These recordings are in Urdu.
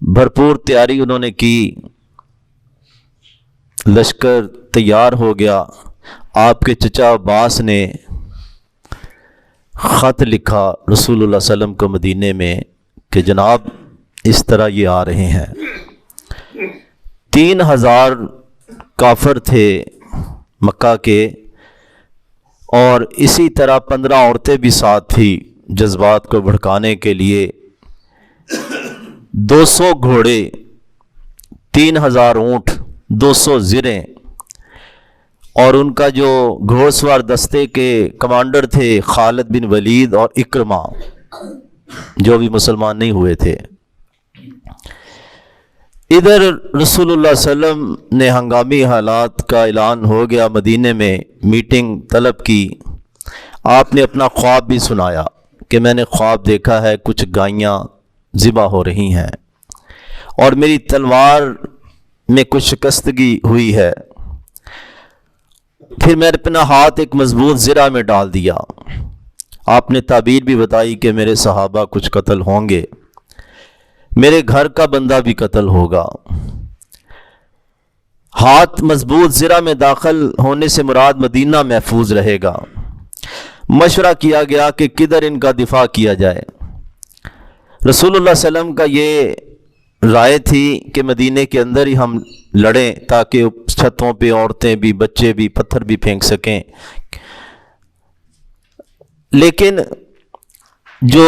بھرپور تیاری انہوں نے کی، لشکر تیار ہو گیا۔ آپ کے چچا عباس نے خط لکھا رسول اللہ صلی اللہ علیہ وسلم کو مدینے میں کہ جناب اس طرح یہ آ رہے ہیں۔ 3000 کافر تھے مکہ کے، اور اسی طرح 15 عورتیں بھی ساتھ تھی جذبات کو بھڑکانے کے لیے۔ 200 گھوڑے، 3000 اونٹ، 200 زریں، اور ان کا جو گھوڑ سوار دستے کے کمانڈر تھے خالد بن ولید اور اکرمہ، جو بھی مسلمان نہیں ہوئے تھے۔ ادھر رسول اللہ صلی اللہ علیہ وسلم نے ہنگامی حالات کا اعلان ہو گیا، مدینے میں میٹنگ طلب کی۔ آپ نے اپنا خواب بھی سنایا کہ میں نے خواب دیکھا ہے کچھ گائیاں ذبح ہو رہی ہیں اور میری تلوار میں کچھ شکستگی ہوئی ہے۔ پھر میں نے اپنا ہاتھ ایک مضبوط زرہ میں ڈال دیا۔ آپ نے تعبیر بھی بتائی کہ میرے صحابہ کچھ قتل ہوں گے، میرے گھر کا بندہ بھی قتل ہوگا۔ ہاتھ مضبوط زرہ میں داخل ہونے سے مراد مدینہ محفوظ رہے گا۔ مشورہ کیا گیا کہ کدھر ان کا دفاع کیا جائے۔ رسول اللہ صلی اللہ علیہ وسلم کا یہ رائے تھی کہ مدینے کے اندر ہی ہم لڑیں تاکہ چھتوں پہ عورتیں بھی، بچے بھی پتھر بھی پھینک سکیں۔ لیکن جو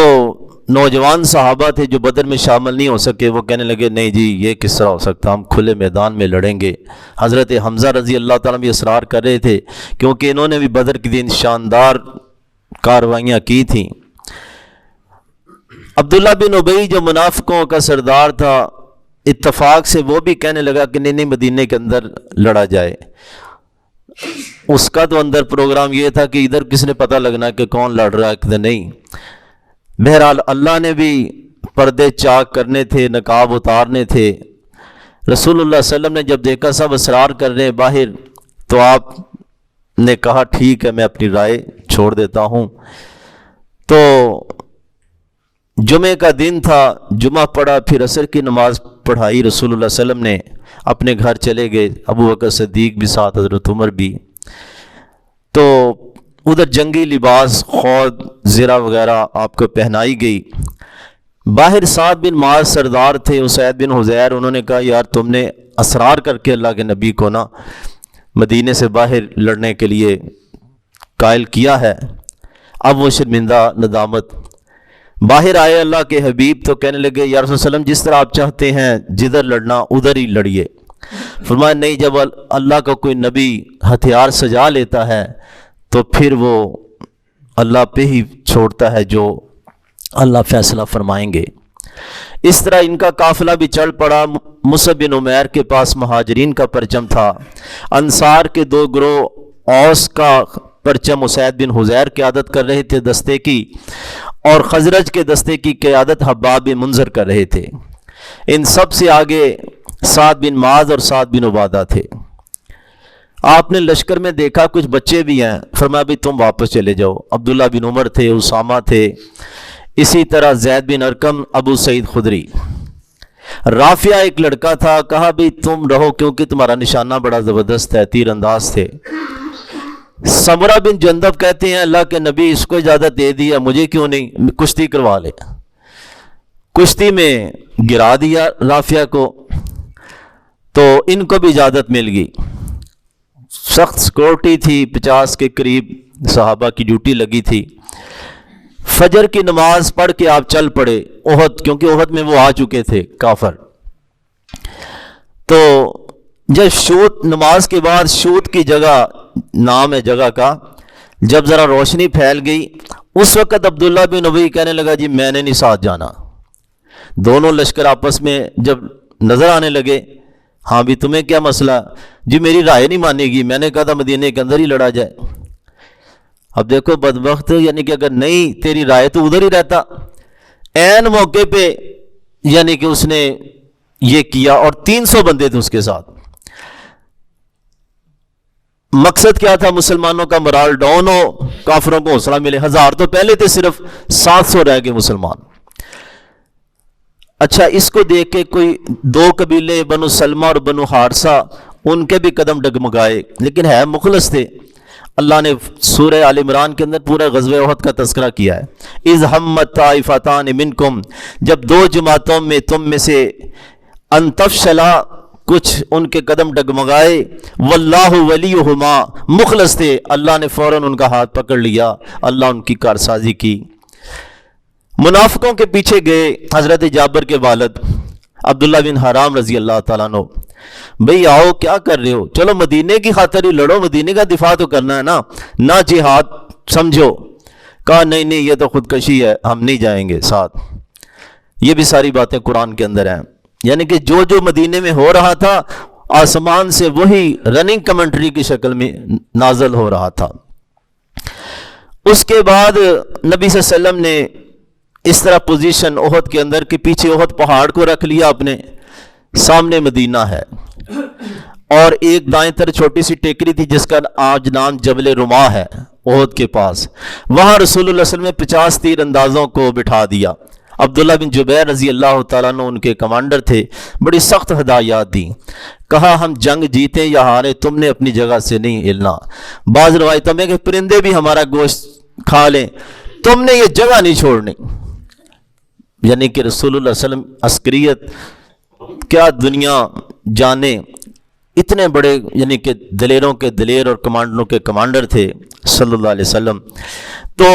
نوجوان صحابہ تھے جو بدر میں شامل نہیں ہو سکے، وہ کہنے لگے نہیں جی یہ کس طرح ہو سکتا، ہم کھلے میدان میں لڑیں گے۔ حضرت حمزہ رضی اللہ تعالیٰ بھی اصرار کر رہے تھے کیونکہ انہوں نے بھی بدر کے دن شاندار کاروائیاں کی تھیں۔ عبداللہ بن ابی جو منافقوں کا سردار تھا، اتفاق سے وہ بھی کہنے لگا کہ نہیں مدینے کے اندر لڑا جائے۔ اس کا تو اندر پروگرام یہ تھا کہ ادھر کس نے پتہ لگنا کہ کون لڑ رہا ہے کدھر نہیں۔ بہرحال اللہ نے بھی پردے چاک کرنے تھے، نقاب اتارنے تھے۔ رسول اللہ صلی اللہ علیہ وسلم نے جب دیکھا سب اصرار کر رہے باہر، تو آپ نے کہا ٹھیک ہے میں اپنی رائے چھوڑ دیتا ہوں۔ تو جمعے کا دن تھا، جمعہ پڑھا، پھر عصر کی نماز پڑھائی، رسول اللہ صلی اللہ علیہ وسلم نے اپنے گھر چلے گئے، ابو بکر صدیق بھی ساتھ، حضرت عمر بھی۔ تو ادھر جنگی لباس، خود، زرہ وغیرہ آپ کو پہنائی گئی۔ باہر سعد بن معاذ سردار تھے، اسید بن حضیر، انہوں نے کہا یار تم نے اصرار کر کے اللہ کے نبی کو نا مدینے سے باہر لڑنے کے لیے قائل کیا ہے۔ اب وہ شرمندہ، ندامت۔ باہر آئے اللہ کے حبیب تو کہنے لگے یا رسول اللہ علیہ وسلم جس طرح آپ چاہتے ہیں جدھر لڑنا ادھر ہی لڑیے۔ فرمایا نہیں، جب اللہ کا کوئی نبی ہتھیار سجا لیتا ہے تو پھر وہ اللہ پہ ہی چھوڑتا ہے جو اللہ فیصلہ فرمائیں گے۔ اس طرح ان کا قافلہ بھی چل پڑا۔ مصعب بن عمیر کے پاس مہاجرین کا پرچم تھا، انصار کے 2 گروہ اوس کا پرچم اسید بن حضیر قیادت کر رہے تھے دستے کی، اور خزرج کے دستے کی قیادت حباب بن منذر کر رہے تھے۔ ان سب سے آگے سعد بن معاذ اور سعد بن عبادہ تھے۔ آپ نے لشکر میں دیکھا کچھ بچے بھی ہیں، فرمایا بھی تم واپس چلے جاؤ۔ عبداللہ بن عمر تھے، اسامہ تھے، اسی طرح زید بن ارقم، ابو سعید خدری۔ رافعہ ایک لڑکا تھا، کہا بھی تم رہو کیونکہ تمہارا نشانہ بڑا زبردست ہے، تیر انداز تھے۔ سمرہ بن جندب کہتے ہیں اللہ کے نبی اس کو اجازت دے دیا، مجھے کیوں نہیں، کشتی کروا لے۔ کشتی میں گرا دیا رافعہ کو، تو ان کو بھی اجازت مل گئی۔ سخت سیکورٹی تھی، 50 کے قریب صحابہ کی ڈیوٹی لگی تھی۔ فجر کی نماز پڑھ کے آپ چل پڑے احد، کیونکہ احد میں وہ آ چکے تھے کافر۔ تو جب شوت، نماز کے بعد شوت کی جگہ، نام ہے جگہ کا، جب ذرا روشنی پھیل گئی، اس وقت عبداللہ بن ابی کہنے لگا جی میں نے نہیں ساتھ جانا۔ دونوں لشکر آپس میں جب نظر آنے لگے، ہاں بھی تمہیں کیا مسئلہ، جی میری رائے نہیں مانے گی، میں نے کہا تھا مدینے کے اندر ہی لڑا جائے۔ اب دیکھو بدبخت، یعنی کہ اگر نہیں تیری رائے تو ادھر ہی رہتا۔ عین موقع پہ یعنی کہ اس نے یہ کیا، اور 300 بندے تھے اس کے ساتھ۔ مقصد کیا تھا؟ مسلمانوں کا مرال ڈاؤن ہو، کافروں کو حوصلہ ملے۔ 1000 تو پہلے تھے، صرف 700 رہ گئے مسلمان۔ اچھا اس کو دیکھ کے کوئی دو قبیلے بنو سلمہ اور بنو حارثہ ان کے بھی قدم ڈگمگائے، لیکن ہے مخلص تھے۔ اللہ نے سورہ آل عمران کے اندر پورا غزوہ احد کا تذکرہ کیا ہے۔ اذ ہمت طائفتان منکم، جب دو جماعتوں میں تم میں سے ان تفشلا، کچھ ان کے قدم ڈگمگائے، واللہ ولیہما، مخلص تھے، اللہ نے فوراً ان کا ہاتھ پکڑ لیا، اللہ ان کی کارسازی کی۔ منافقوں کے پیچھے گئے حضرت جابر کے والد عبداللہ بن حرام رضی اللہ تعالیٰ عنہ، بھئی آؤ کیا کر رہے ہو، چلو مدینے کی خاطر ہی لڑو، مدینے کا دفاع تو کرنا ہے نا، نہ جہاد سمجھو۔ کہا نہیں نہیں یہ تو خودکشی ہے، ہم نہیں جائیں گے ساتھ۔ یہ بھی ساری باتیں قرآن کے اندر ہیں، یعنی کہ جو جو مدینے میں ہو رہا تھا آسمان سے وہی رننگ کمنٹری کی شکل میں نازل ہو رہا تھا۔ اس کے بعد نبی صلی اللہ علیہ وسلم نے اس طرح پوزیشن احد کے اندر کہ پیچھے احد پہاڑ کو رکھ لیا اپنے سامنے مدینہ ہے، اور ایک دائیں طرف چھوٹی سی ٹیکری تھی جس کا آج نام جبل رما ہے احد کے پاس، وہاں رسول اللہ صلی اللہ علیہ وسلم نے 50 تیر اندازوں کو بٹھا دیا۔ عبداللہ بن جبیر رضی اللہ تعالیٰ عنہ ان کے کمانڈر تھے، بڑی سخت ہدایات دیں، کہا ہم جنگ جیتیں یا ہارے تم نے اپنی جگہ سے نہیں ہلنا۔ بعض روایتوں میں کہ پرندے بھی ہمارا گوشت کھا لیں، تم نے یہ جگہ نہیں چھوڑنی۔ یعنی کہ رسول اللہ صلی اللہ علیہ وسلم عسکریت کیا دنیا جانے، اتنے بڑے یعنی کہ دلیروں کے دلیر اور کمانڈروں کے کمانڈر تھے صلی اللہ علیہ وسلم۔ تو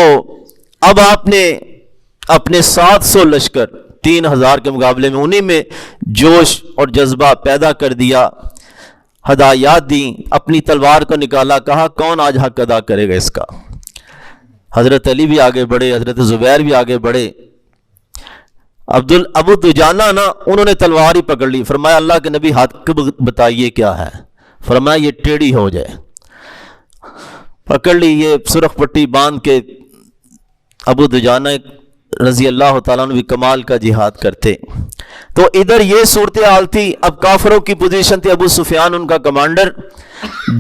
اب آپ نے اپنے 700 لشکر 3000 کے مقابلے میں انہی میں جوش اور جذبہ پیدا کر دیا، ہدایات دیں، اپنی تلوار کو نکالا، کہا کون آج حق ادا کرے گا اس کا۔ حضرت علی بھی آگے بڑھے، حضرت زبیر بھی آگے بڑھے، ابو دجانہ نا انہوں نے تلوار ہی پکڑ لی، فرمایا اللہ کے نبی حق بتائیے کیا ہے، فرمایا یہ ٹیڑھی ہو جائے، پکڑ لی، یہ سرخ پٹی باندھ کے ابو دجانہ رضی اللہ تعالیٰ عنہ بھی کمال کا جہاد کرتے۔ تو ادھر یہ صورتحال تھی۔ اب کافروں کی پوزیشن تھی، ابو سفیان ان کا کمانڈر،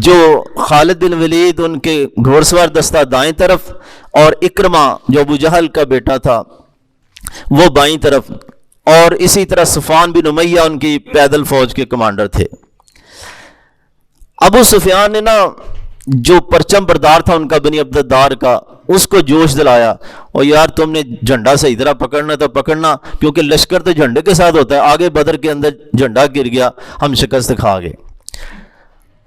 جو خالد بن ولید ان کے گھوڑ سوار دستہ دائیں طرف، اور اکرمہ جو ابو جہل کا بیٹا تھا وہ بائیں طرف، اور اسی طرح صفوان بن امیہ ان کی پیدل فوج کے کمانڈر تھے۔ ابو سفیان نے نا جو پرچم بردار تھا ان کا بنی عبدالدار کا، اس کو جوش دلایا، اور یار تم نے جھنڈا صحیح طرح پکڑنا تو پکڑنا، کیونکہ لشکر تو جھنڈے کے ساتھ ہوتا ہے، آگے بدر کے اندر جھنڈا گر گیا ہم شکست کھا گئے۔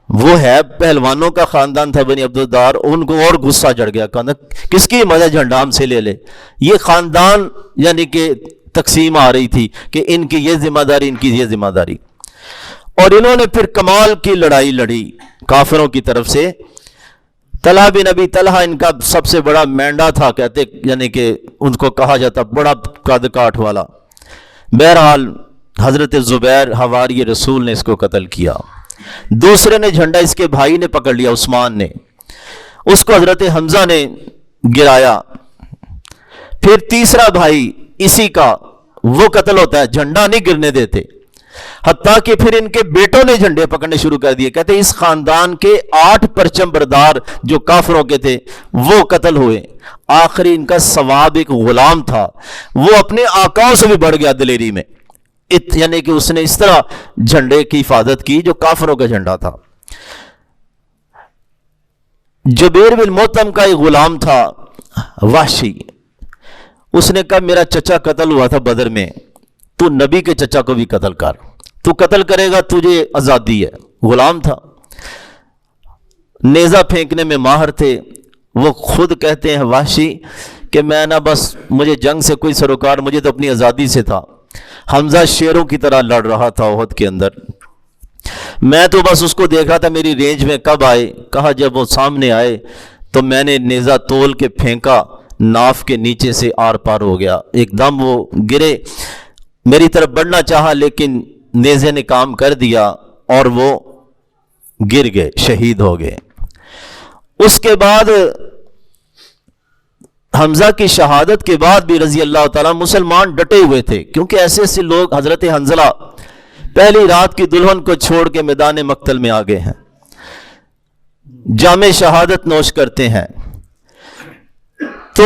وہ ہے پہلوانوں کا خاندان تھا بنی عبدالدار، ان کو اور غصہ چڑھ گیا، کہا کس کی مدد جھنڈا ہم سے لے لے۔ یہ خاندان یعنی کہ تقسیم آ رہی تھی کہ ان کی یہ ذمہ داری، ان کی یہ ذمہ داری، اور انہوں نے پھر کمال کی لڑائی لڑی کافروں کی طرف سے۔ طلحہ بن ابی طلحہ ان کا سب سے بڑا مینڈا تھا، کہتے یعنی کہ ان کو کہا جاتا بڑا قد کاٹ والا۔ بہرحال حضرت زبیر حواری رسول نے اس کو قتل کیا۔ دوسرے نے جھنڈا اس کے بھائی نے پکڑ لیا، عثمان نے، اس کو حضرت حمزہ نے گرایا۔ پھر تیسرا بھائی اسی کا وہ قتل ہوتا ہے، جھنڈا نہیں گرنے دیتے، حتیٰ کہ پھر ان کے بیٹوں نے جھنڈے پکڑنے شروع کر دیے۔ کہتے ہیں اس خاندان کے 8 پرچم بردار جو کافروں کے تھے وہ قتل ہوئے۔ آخری ان کا ثواب ایک غلام تھا، وہ اپنے آقاؤں سے بھی بڑھ گیا دلیری میں، یعنی کہ اس نے اس طرح جھنڈے کی حفاظت کی جو کافروں کا جھنڈا تھا۔ جبیر بن محتم کا ایک غلام تھا وحشی، اس نے کہا میرا چچا قتل ہوا تھا بدر میں، تو نبی کے چچا کو بھی قتل کر، تو قتل کرے گا تجھے آزادی ہے۔ غلام تھا، نیزہ پھینکنے میں ماہر تھے۔ وہ خود کہتے ہیں وحشی کہ میں نا بس مجھے جنگ سے کوئی سروکار، مجھے تو اپنی آزادی سے تھا۔ حمزہ شیروں کی طرح لڑ رہا تھا احد کے اندر، میں تو بس اس کو دیکھ رہا تھا میری رینج میں کب آئے۔ کہا جب وہ سامنے آئے تو میں نے نیزہ تول کے پھینکا، ناف کے نیچے سے آر پار ہو گیا، ایک دم وہ گرے، میری طرف بڑھنا چاہا لیکن نیزے نے کام کر دیا اور وہ گر گئے، شہید ہو گئے۔ اس کے بعد حمزہ کی شہادت کے بعد بھی رضی اللہ تعالیٰ مسلمان ڈٹے ہوئے تھے، کیونکہ ایسے ایسے لوگ، حضرت حنظلہ پہلی رات کی دلہن کو چھوڑ کے میدان مقتل میں آ گئے ہیں، جام شہادت نوش کرتے ہیں۔ تو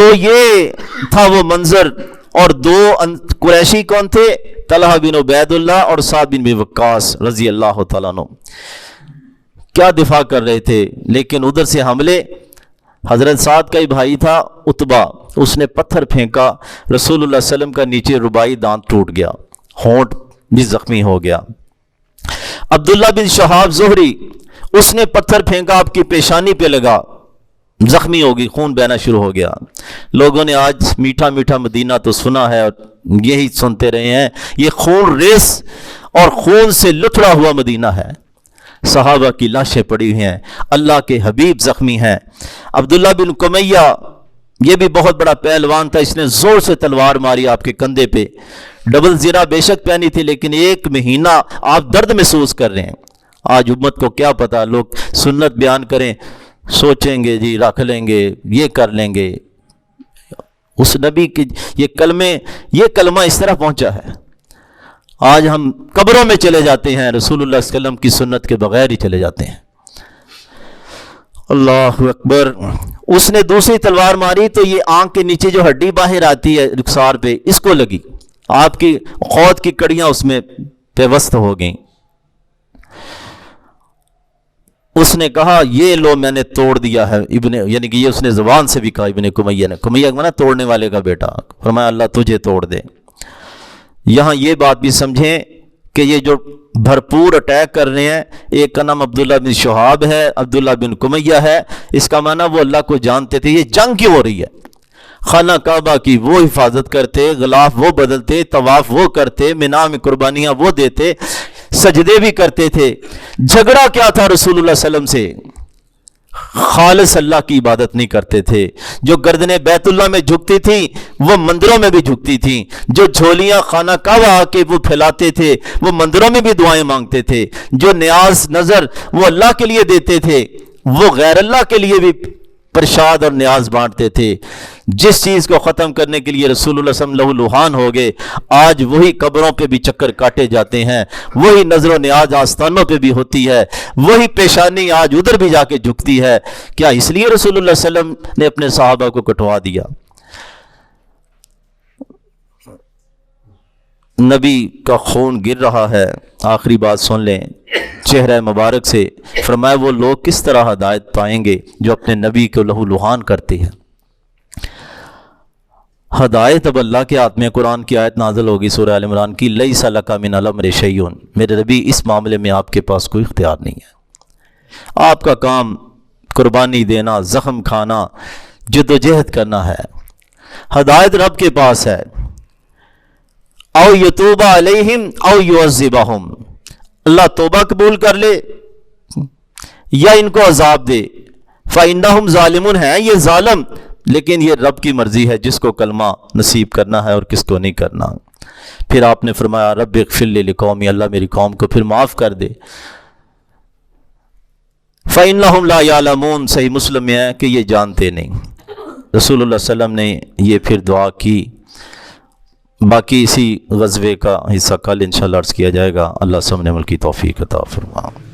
تو یہ تھا وہ منظر. اور دو قریشی کون تھے؟ طلحہ بن عبید اللہ اور سعد بن ابی وقاص رضی اللہ تعالیٰ عنہ. کیا دفاع کر رہے تھے، لیکن ادھر سے حملے. حضرت سعد کا ہی بھائی تھا عتبہ، اس نے پتھر پھینکا، رسول اللہ صلی اللہ علیہ وسلم کا نیچے رباعی دانت ٹوٹ گیا، ہونٹ بھی زخمی ہو گیا. عبداللہ بن شہاب زہری، اس نے پتھر پھینکا، آپ کی پیشانی پہ لگا، زخمی ہو گئی، خون بہنا شروع ہو گیا. لوگوں نے آج میٹھا میٹھا مدینہ تو سنا ہے اور یہی سنتے رہے ہیں، یہ خون ریس اور خون سے لتھڑا ہوا مدینہ ہے. صحابہ کی لاشیں پڑی ہوئی ہیں، اللہ کے حبیب زخمی ہیں. عبداللہ بن کمیہ یہ بھی بہت بڑا پہلوان تھا، اس نے زور سے تلوار ماری آپ کے کندھے پہ. ڈبل زرہ بے شک پہنی تھی، لیکن ایک مہینہ آپ درد محسوس کر رہے ہیں. آج امت کو کیا پتا، لوگ سنت بیان کریں، سوچیں گے جی رکھ لیں گے، یہ کر لیں گے. اس نبی کی یہ کلمہ اس طرح پہنچا ہے. آج ہم قبروں میں چلے جاتے ہیں، رسول اللہ صلی اللہ علیہ وسلم کی سنت کے بغیر ہی چلے جاتے ہیں. اللہ اکبر. اس نے دوسری تلوار ماری تو یہ آنکھ کے نیچے جو ہڈی باہر آتی ہے رخسار پہ، اس کو لگی، آپ کی خود کی کڑیاں اس میں پیوست ہو گئیں. اس نے کہا یہ لو میں نے توڑ دیا ہے. یعنی کہ یہ اس نے زبان سے بھی کہا ابن کمیہ نے، کمیہ مانا توڑنے والے کا بیٹا. فرمایا اللہ تجھے توڑ دے. یہاں یہ بات بھی سمجھیں کہ یہ جو بھرپور اٹیک کر رہے ہیں، ایک کا نام عبداللہ بن شہاب ہے، عبداللہ بن کمیہ ہے. اس کا معنی وہ اللہ کو جانتے تھے. یہ جنگ کیوں ہو رہی ہے؟ خانہ کعبہ کی وہ حفاظت کرتے، غلاف وہ بدلتے، طواف وہ کرتے، مینا میں قربانیاں وہ دیتے، سجدے بھی کرتے تھے. جھگڑا کیا تھا رسول اللہ صلی اللہ علیہ وسلم سے؟ خالص اللہ کی عبادت نہیں کرتے تھے. جو گردنیں بیت اللہ میں جھکتی تھیں وہ مندروں میں بھی جھکتی تھیں. جو جھولیاں خانہ کعبہ آ کے وہ پھیلاتے تھے وہ مندروں میں بھی دعائیں مانگتے تھے. جو نیاز نظر وہ اللہ کے لیے دیتے تھے وہ غیر اللہ کے لیے بھی پرشاد اور نیاز بانٹتے تھے. جس چیز کو ختم کرنے کے لیے رسول اللہ صلی اللہ علیہ وسلم لہولوہان ہو گئے، آج وہی قبروں پہ بھی چکر کاٹے جاتے ہیں، وہی نظر و نیاز آستانوں پہ بھی ہوتی ہے، وہی پیشانی آج ادھر بھی جا کے جھکتی ہے. کیا اس لیے رسول اللہ صلی اللہ علیہ وسلم نے اپنے صحابہ کو کٹوا دیا؟ نبی کا خون گر رہا ہے. آخری بات سن لیں چہرہ مبارک سے. فرمایا وہ لوگ کس طرح ہدایت پائیں گے جو اپنے نبی کو لہو لہان کرتے ہیں. ہدایت اب اللہ کے ہاتھ میں. قرآن کی آیت نازل ہوگی سورہ آل عمران کی، لیس لک من الامر شیء. میرے نبی اس معاملے میں آپ کے پاس کوئی اختیار نہیں ہے. آپ کا کام قربانی دینا، زخم کھانا، جد و جہد کرنا ہے. ہدایت رب کے پاس ہے. او یتوب علیہم او یعذبہم، اللہ توبہ قبول کر لے یا ان کو عذاب دے. فإنہم ظالمون، ہیں یہ ظالم، لیکن یہ رب کی مرضی ہے جس کو کلمہ نصیب کرنا ہے اور کس کو نہیں کرنا. پھر آپ نے فرمایا رب اغفر لی لقومی، اللہ میری قوم کو پھر معاف کر دے. فإنہم لا یعلمون، صحیح مسلم میں ہے کہ یہ جانتے نہیں. رسول اللہ صلی اللہ علیہ وسلم نے یہ پھر دعا کی. باقی اسی غزوے کا حصہ کل انشاءاللہ عرض کیا جائے گا. اللہ سب نے عمل کی توفیق عطا فرمائے.